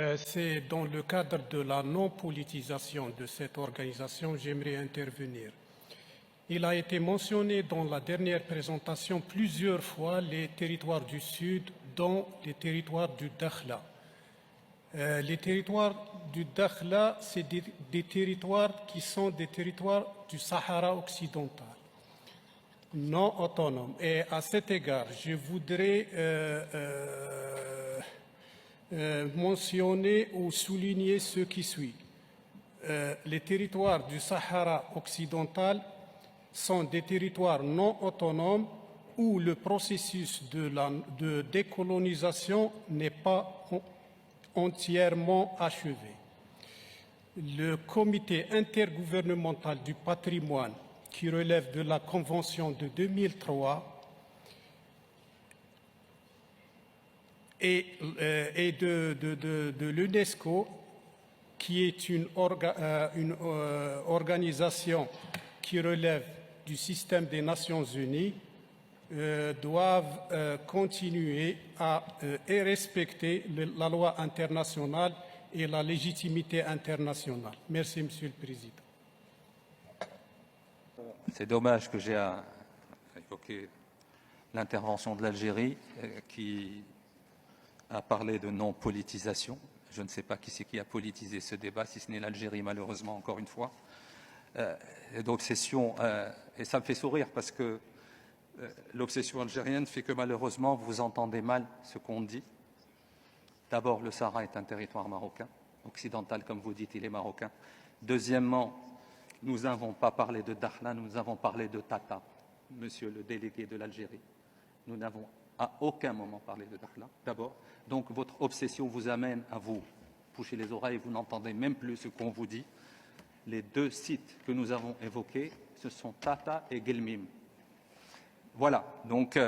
C'est dans le cadre de la non-politisation de cette organisation, j'aimerais intervenir. Il a été mentionné dans la dernière présentation plusieurs fois les territoires du Sud, dont les territoires du Dakhla. Les territoires du Dakhla, c'est des territoires qui sont des territoires du Sahara occidental, non autonomes. Et à cet égard, je voudrais mentionner ou souligner ce qui suit. Les territoires du Sahara occidental sont des territoires non autonomes où le processus de décolonisation n'est pas entièrement achevé. Le comité intergouvernemental du patrimoine, qui relève de la Convention de 2003, et de l'UNESCO, qui est une organisation qui relève du système des Nations Unies, doivent continuer et respecter la loi internationale et la légitimité internationale. Merci, Monsieur le Président. C'est dommage que j'ai à évoquer l'intervention de l'Algérie qui a parlé de non-politisation. Je ne sais pas qui c'est qui a politisé ce débat, si ce n'est l'Algérie, malheureusement, encore une fois. D'obsession, et ça me fait sourire parce que l'obsession algérienne fait que malheureusement vous entendez mal ce qu'on dit. D'abord, le Sahara est un territoire marocain, occidental comme vous dites, il est marocain. Deuxièmement, nous n'avons pas parlé de Dakhla, nous avons parlé de Tata, monsieur le délégué de l'Algérie. Nous n'avons à aucun moment parlé de Dakhla, d'abord. Donc votre obsession vous amène à vous boucher les oreilles, vous n'entendez même plus ce qu'on vous dit. Les deux sites que nous avons évoqués, ce sont Tata et Guelmim. Voilà. Donc,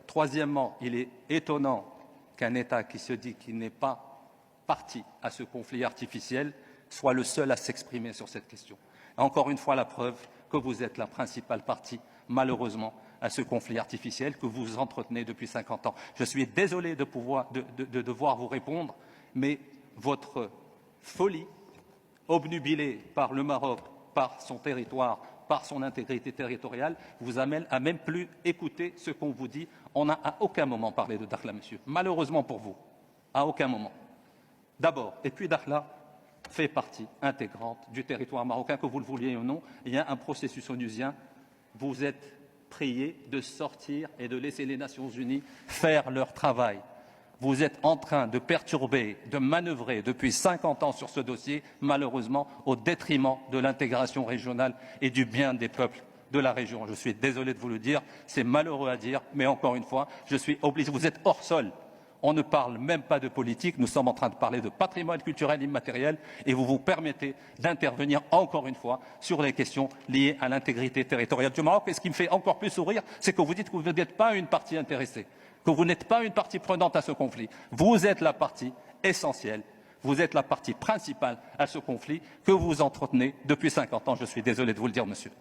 troisièmement, il est étonnant qu'un État qui se dit qu'il n'est pas parti à ce conflit artificiel soit le seul à s'exprimer sur cette question. Encore une fois, la preuve que vous êtes la principale partie, malheureusement, à ce conflit artificiel que vous entretenez depuis 50 ans. Je suis désolé de devoir vous répondre, mais votre folie, obnubilée par le Maroc, par son territoire, par son intégrité territoriale, vous amène à même plus écouter ce qu'on vous dit. On n'a à aucun moment parlé de Dakhla, monsieur. Malheureusement pour vous, à aucun moment. D'abord, et puis Dakhla fait partie intégrante du territoire marocain, que vous le vouliez ou non. Il y a un processus onusien. Vous êtes prié de sortir et de laisser les Nations Unies faire leur travail. Vous êtes en train de perturber, de manœuvrer depuis 50 ans sur ce dossier, malheureusement, au détriment de l'intégration régionale et du bien des peuples de la région. Je suis désolé de vous le dire, c'est malheureux à dire, mais encore une fois, je suis obligé. Vous êtes hors sol. On ne parle même pas de politique, nous sommes en train de parler de patrimoine culturel immatériel et vous vous permettez d'intervenir encore une fois sur les questions liées à l'intégrité territoriale du Maroc. Et ce qui me fait encore plus sourire, c'est que vous dites que vous n'êtes pas une partie intéressée, que vous n'êtes pas une partie prenante à ce conflit. Vous êtes la partie essentielle, vous êtes la partie principale à ce conflit que vous entretenez depuis 50 ans. Je suis désolé de vous le dire, monsieur.